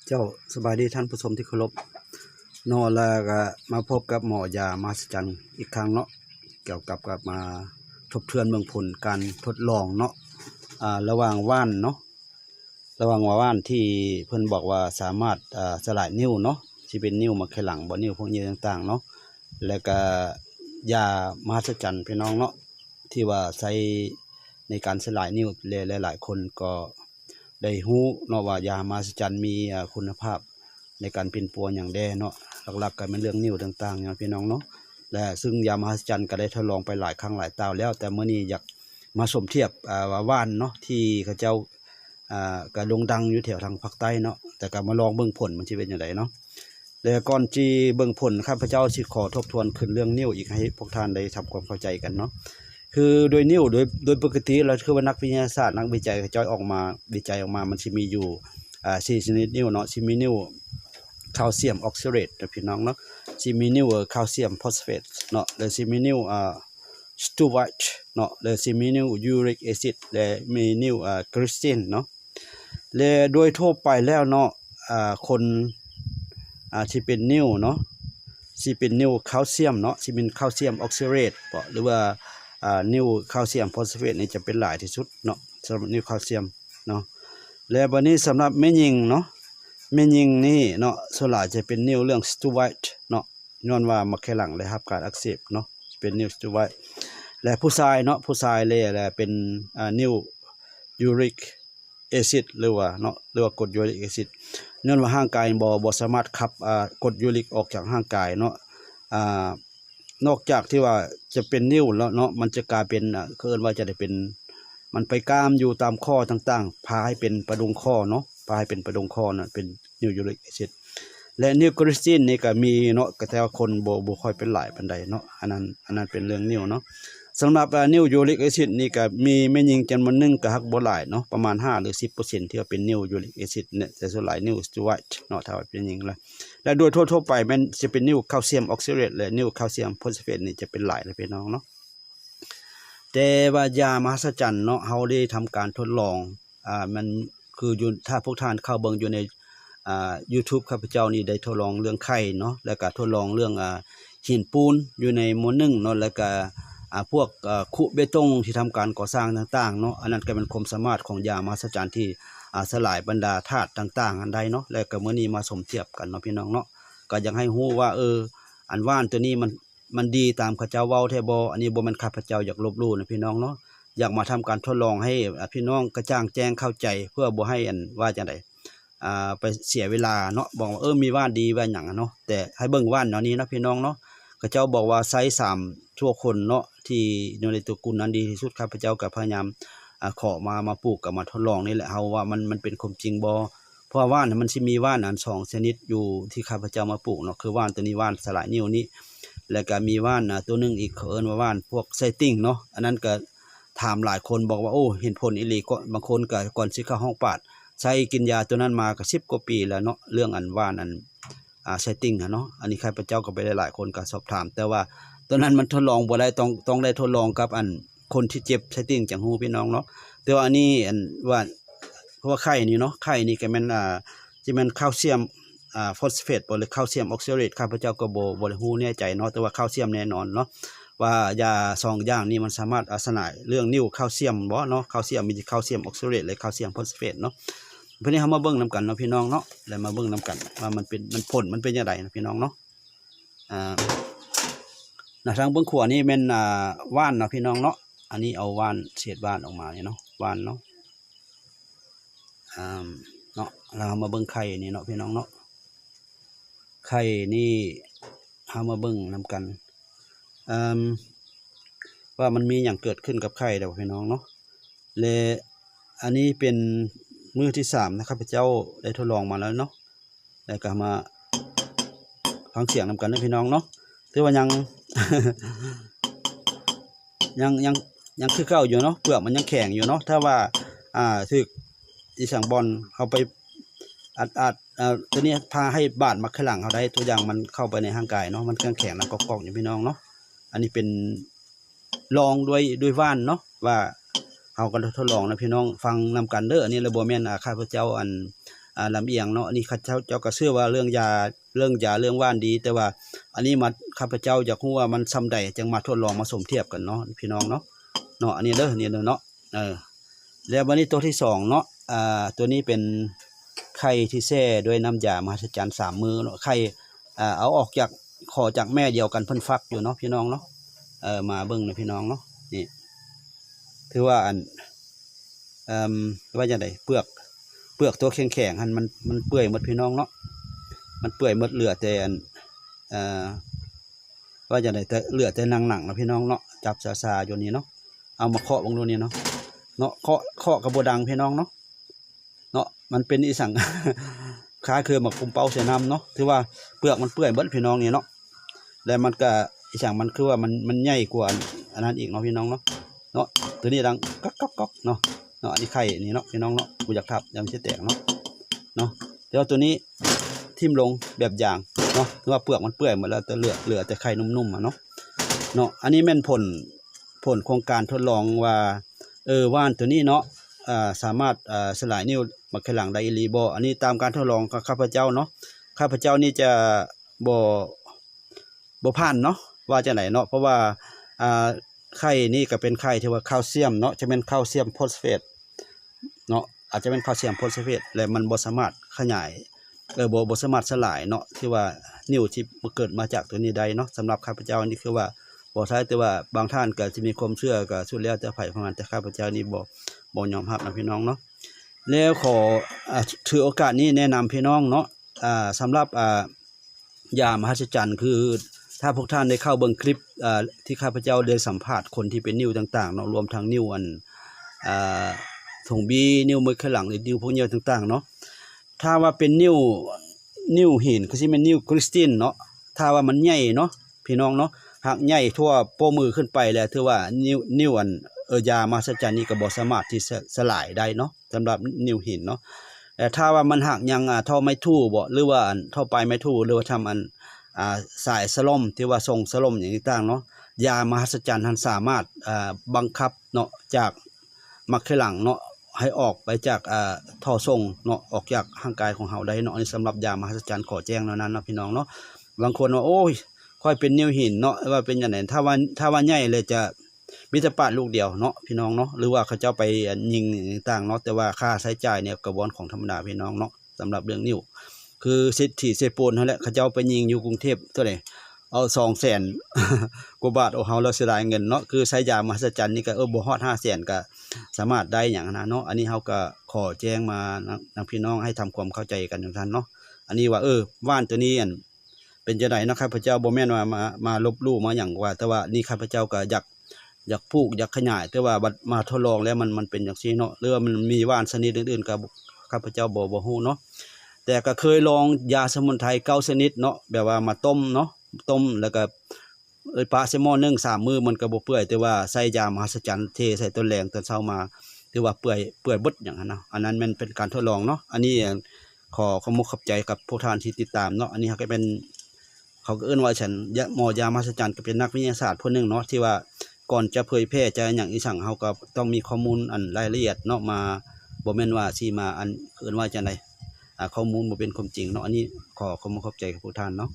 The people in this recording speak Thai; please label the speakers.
Speaker 1: เจ้าสบายดีท่านผู้ชมที่เคารพเนาะแล้วก็มาพบกับหมอยามหัศจรรย์อีกครั้งเนาะเกี่ยวกับมาทบทวนเมืองผลการทดลองเนาะระหว่างว่านเนาะระหว่างว่านที่เพิ่นบอกว่าสามารถสลายนิ้วเนาะที่เป็นนิ้วมะเขลังบ่นิ้วพวกนี้ต่างๆเนาะแล้วก็ยามหัศจรรย์พี่น้องเนาะที่ว่าใช้ในการสลายนิ้วหลายๆคนก็ได้ฮู้เนาะว่ายามหัศจรรย์มีคุณภาพในการเป็นปัวอย่างแด่เนาะหลักๆก็เป็นเรื่องนิ้วต่างๆเนาะพี่น้องเนาะและซึ่งยามหัศจรรย์ก็ได้ทดลองไปหลายครั้งหลายตาแล้วแต่มื้อนี้อยากมาสมเทียบว่าว่านเนาะที่เขาเจ้าก็โด่งดังอยู่แถวทางภาคใต้เนาะแต่ก็มาลองเบิ่งผลมันสิเป็นจังไดเนาะแล้วก่อนที่เบิ่งผลข้าพเจ้าสิขอทบทวนขึ้นเรื่องนิ้วอีกให้พวกท่านได้ทำความเข้าใจกันเนาะคือโดยนิ้วโดยปกติแล้วคือว่านักวิทยาศาสตร์นักวิจัยเขาเจ้าออกมาวิจัยออกมามันสิมีอยู่4ชนิดนิ้วเนาะสิมีนิ้วแคลเซียมออกซิเรตนะพี่น้องเนาะสิมีนิ้วแคลเซียมฟอสเฟตเนาะแล้วสิมีนิ้วสตูไวท์เนาะแล้วสิมีนิ้วยูริกแอซิดและมีนิ้วคริสตินเนาะและโดยทั่วไปแล้วเนาะคนที่เป็นนิ้วเนาะสิเป็นนิ้วแคลเซียมเนาะสิเป็นแคลเซียมออกซิเรตหรือว่านิ้วแคลเซียมฟอสเฟตนี่จะเป็นหลายที่สุดเนาะสำหรับนิ้วแคลเซียมเนาะและบัดนี้สำหรับแม่หญิงเนาะแม่หญิงนี่เนาะส่วนหลายจะเป็นนิ้วเรื่องสตูไวท์เนาะย้อนว่ามะเขลังได้รับการอักเสบเนาะเป็นนิ้วสตูไวท์และผู้ชายเนาะผู้ชายเลยแหละเป็นนิ้วยูริกแอซิดหรือว่ากรดยูริกแอซิดเนื่องว่าร่างกายบ่สามารถขับกรดยูริกออกจากร่างกายเนาะนอกจากที่ว่าจะเป็นนิ้วแล้วเนาะมันจะกลายเป็นเอิ้นว่าจะได้เป็นมันไปกามอยู่ตามข้อต่างๆพาให้เป็นประดุงข้อเนาะพาให้เป็นประดุงข้อน่ะเป็นนิ้วยูริกแอซิดและนิ้วคริสตินนี่ก็มีเนาะแต่ว่าคนบ่ค่อยเป็นหลายปานใดเนาะอันนั้นเป็นเรื่องนิ้วเนาะสำหรับนิ้วยูริกแอซิดนี่ก็มีแม่หญิงจำนวนหนึ่งก็ฮักบ่หลายเนาะประมาณ5หรือ 10% ที่ว่าเป็นนิ้วยูริกแอซิดเนี่ยแต่ส่วนหลายนิ้วสตูไวท์เนาะถ้าว่าเป็นหญิงละและโดยทั่วๆไปมันจะเป็นนิ้วแคลเซียมออกซิเรตและนิ้วแคลเซียมฟอสเฟตนี่จะเป็นหลายเลยพี่น้องเนาะแต่ว่ายามหัศจรรย์เนาะเฮาได้ทำการทดลองมันคืออยู่ถ้าพวกท่านเข้าเบิ่งอยู่ในYouTube ข้าพเจ้านี่ได้ทดลองเรื่องไข้เนาะแล้วก็ทดลองเรื่องหินปูนอยู่ในหมู่1เนาะแล้วก็พวกคุเบตงที่ทำการก่อสร้างต่างๆเนาะอันนั้นก็เป็นความสามารถของยามหัศจรรย์ที่สลายบรรดาธาตุต่างๆอันใดเนาะแล้วก็มื้อนี้มาสมเทียบกันเนาะพี่น้องเนาะก็อยากให้ฮู้ว่าอันว่านตัวนี้มันดีตามข้าเจ้าเว้าแท้บ่อันนี้บ่แม่นข้าพเจ้าอยากลบหลู่นะพี่น้องเนาะอยากมาทำการทดลองให้พี่น้องกระจ่างแจ้งเข้าใจเพื่อบ่ให้ว่าจังได๋ไปเสียเวลาเนาะบอกว่ามีว่านดีว่านหยังเนาะแต่ให้เบิ่งว่านเนาะนี้เนาะพี่น้องเนาะข้าเจ้าบอกว่าไซส์3ชั่วคนเนาะที่อยู่ในตระกูลนั้นดีที่สุดข้าพเจ้าก็พยายามขอมาปลูกกับมาทดลองนี่แหละเฮาว่ามันเป็นความจริงบ่เพราะว่าว่านมันสิมีว่านอัน2ชนิดอยู่ที่ข้าพเจ้ามาปลูกเนาะคือว่านตัวนี้ว่านสลายนิ้วนี้แล้วก็มีว่านตัวนึงอีกเขาเอิ้นว่าว่านพวกไซติ้งเนาะอันนั้นก็ถามหลายคนบอกว่าโอ้เห็นผลอีหลีก็บางคนก็ก่อนสิเข้าห้องปาดใช้กินยาตัวนั้นมาก็10กว่าปีแล้วเนาะเรื่องอันว่านอันไซติ้งเนาะอันนี้ข้าพเจ้าก็ไปได้หลายคนก็สอบถามแต่ว่าตัวนั้นมันทดลองบ่ได้ต้องได้ทดลองกับอันคนที่เจ็บไซติ้งจังฮู้พี่น้องเนาะแต่ว่าอันนี้อันว่าเพราะว่าไข้นี่เนาะไข้นี่ก็แม่นสิแม่นแคลเซียมฟอสเฟตบ่หรือแคลเซียมออกซิเรตข้าพเจ้าก็บ่ได้ฮู้แน่ใจเนาะแต่ว่าแคลเซียมแน่นอนเนาะว่ายา2อย่างนี้มันสามารถสลายเรื่องนิ้วแคลเซียมบ่เนาะแคลเซียมมีแคลเซียมออกซิเรตและแคลเซียมฟอสเฟตเนาะวันนี้เฮามาเบิ่งนํกันเนาะพี่น้องเนาะแล้วมาเบิ่งนํกันว่ามันผลมันเป็นจังไดนะพี่น้องเนาะทางเบิ่งขวานี่แม่นว่านเนาะพี่น้องเนาะอันนี้เอาว่านเศษว่านออกมาเนี่ยเนาะว่านเนาะเนาะเรามาเบิ่งไข่นี่เนาะพี่น้องเนาะไข่นี่เฮามาเบิ่งนํกันว่ามันมีหยังเกิดขึ้นกับไข่เด้อพี่น้องเนาะและอันนี้เป็นมื้อที่3นะครับพระเจ้าได้ทดลองมาแล้วเนาะแล้วก็มาฟังเสียงนํกันเด้อพี่น้องเนาะถือว่ายัง ยังคือเก่าอยู่เนาะเปลือกมันยังแข็งอยู่เนาะถ้าว่าถึกอีสังบอลเอาไปอัดตัวนี้พาให้บาดมักขลังเขาได้ตัวอย่างมันเข้าไปในร่างกายเนาะมันแข็งแล้วก็กอกอยู่พี่น้องเนาะอันนี้เป็นลองด้วยว่านเนาะว่าเฮาก็ทดลองนะพี่น้องฟังนำกันเด้ออันนี้ระบบแม่นข้าพเจ้า ลำเอียงเนาะอันนี้ข้าเจ้าก็เชื่อว่าเรื่องยาเรื่องว่านดี แต่ว่าอันนี้มาข้าพเจ้าอยากรู้ว่ามันซำใดจึงมาทดลองมาสมเทียบกันเนาะพี่น้องเนาะอันนี้เด้อนี่เนาะแล้ววันนี้ตัวที่2เนาะตัวนี้เป็นไข่ที่แช่ด้วยน้ำยามหัศจรรย์3มือเนาะไข่เอาออกจากขอจากแม่เดียวกันเพิ่นฟักอยู่เนาะพี่น้องเนาะมาเบิ่งนะพี่น้องเนาะนี่ถือว่าว่าจังได๋เปลือกตัวแข็งๆหั่นมันเปื่อยหมดพี่น้องเนาะมันเปื่อยหมดเหลือแต่ว่าจังได๋แต่เหลือแต่หนังๆนะพี่น้องเนาะจับซาๆอยู่นี่เนาะเอามาเคาะเบิ่งดูนี่เนาะเคาะก็บ่ดังพี่น้องเนาะมันเป็นอีสัง คล้ายคือหมักกุมเป้าใส่น้ำเนาะถือว่าเปลือกมันเปื่อยเบิดพี่น้องนี่เนาะแล้วมันก็อีสังมันคือว่ามันใหญ่กว่าอันนั้นอีกเนาะพี่น้องเนาะตัวนี้ดังก๊อกเนาะอันนี้ไข่นี่เนาะพี่น้องเนาะบ่อยากทับยังสิแตกเนาะเดี๋ยวตัวนี้ทิ่มลงแบบอย่างเนาะถือว่าเปลือกมันเปื่อยหมดแล้วแต่เหลือแต่ไข่นุ่มๆเนาะอันนี้แม่นผลโครงการทดลองว่าว่านตัวนี้เนาะสามารถสลายนิ้วมักขลังได้อีหลีบ่อันนี้ตามการทดลองของข้าพเจ้าเนาะข้าพเจ้านี่จะบ่ผ่านเนาะว่าจังได๋เนาะเพราะว่าไข่นี่ก็เป็นไข่ที่ว่าแคลเซียมเนาะจะเป็นแคลเซียมโฟสเฟตเนาะอาจจะเป็นแคลเซียมโฟสเฟตและมันบ่สามารถขยายบ่สามารถสลายเนาะที่ว่านิ้วที่เกิดมาจากตัวนี้ได้เนาะสำหรับข้าพเจ้านี่คือว่าบ่ใช่แต่ว่าบางท่านก็สิมีความเชื่อก็สุดแล้วแต่ไผของมันแต่ข้าพเจ้านี่บ่ยอมรับนะพี่น้องเนาะแล้วขอถือโอกาสนี้แนะนำพี่น้องเนาะสำหรับยามหัศจรรย์คือถ้าพวกท่านได้เข้าเบิ่งคลิปที่ข้าพเจ้าได้สัมภาษณ์คนที่เป็นนิ้วต่างๆเนาะรวมทั้งนิ้วถุงบีนิ้วมือข้างหลังหรือนิ้วพวกนิ้วต่างๆเนาะถ้าว่าเป็นนิ้วหินก็สิเป็นนิ้วคริสตัลเนาะถ้าว่ามันใหญ่เนาะพี่น้องเนาะหากใหญ่ทั่วโป้มือขึ้นไปแล้วถือว่านิ้วยามหัศจรรย์นี่ก็บ่สามารถที่สลายได้เนาะสำหรับนิ้วหินเนาะแต่ถ้าว่ามันหักยังเท่าไม้ทู่บ่หรือว่าเท่าปลายไม้ทู่หรือว่าทำสายสล่มที่ว่าทรงสล่มอย่างต่างๆเนาะยามหัศจรรย์ท่านสามารถบังคับเนาะจากมักขลังเนาะให้ออกไปจากท่อส่งเนาะออกจากร่างกายของเฮาได้เนาะอันนี้สำหรับยามหัศจรรย์ขอแจ้งเท่านั้นเนาะพี่น้องเนาะบางคนว่าโอ้ยค่อยเป็นนิ้วหินเนาะว่าเป็นจังได๋ถ้าว่าใหญ่เลยจะมีแต่ปาดลูกเดียวเนาะพี่น้องเนาะหรือว่าเขาเจ้าไปยิงต่างๆเนาะแต่ว่าค่าใช้จ่ายเนี่ยกระบวนของธรรมดาพี่น้องเนาะสำหรับเรื่องนิ้วคือเศรษฐีเสพปูนนั่นแหละเขาเจ้าไปยิงอยู่กรุงเทพเท่าไหร่เอา 200,000 กว่าบาทเอาเฮาแล้วเสียดายเงินเนาะคือใช้ยามหัศจรรย์นี่ก็บ่ฮอด 500,000 ก็สามารถได้หยังนะเนาะอันนี้เฮาก็ขอแจ้งมานักพี่น้องให้ทำความเข้าใจกันอย่างนั้นเนาะอันนี้ว่าว่านตัวนี้เป็นจังได๋เนาะข้าพเจ้าบ่แม่นว่ามาลบลู่มาหยังว่าแต่ว่านี่ข้าพเจ้าก็อยากปลูกอยากขยายแต่ว่าบัดมาทดลองแล้วมันเป็นจังซี่เนาะหรือว่ามันมีว่านชนิดอื่นๆก็ข้าพเจ้าบ่ฮู้เนาะแต่ก็เคยลองยาสมุนไพร9ชนิดเนาะแบบว่ามาต้มเนาะต้มแล้วก็ปะใส่หม้อนึ่ง3มื้อมันก็บ่เปื่อยแต่ว่าใส่ยามหัศจรรย์เทใส่ต้นแรงตอนเช้ามาถือว่าเปื่อยเบิดหยังนั้นเนาะอันนั้นมันเป็นการทดลองเนาะอันนี้ขอขอบคุณขอบใจกับพวกท่านที่ติดตามเนาะอันนี้ก็เป็นเขาก็เอิ้นว่าฉันหมอยามหัศจรรย์ก็เป็นนักวิทยาศาสตร์ผู้นึงเนาะที่ว่าก่อนจะเผยแพร่จะหยังอีสังเฮาก็ต้องมีข้อมูลอันรายละเอียดเนาะมาบ่แม่นว่าสิมาอันเอิ้นว่าจังได๋ข้อมูลบ่เป็นความจริงเนาะอันนี้ขอขอบคุณขอบใจกับพวกท่านเนาะ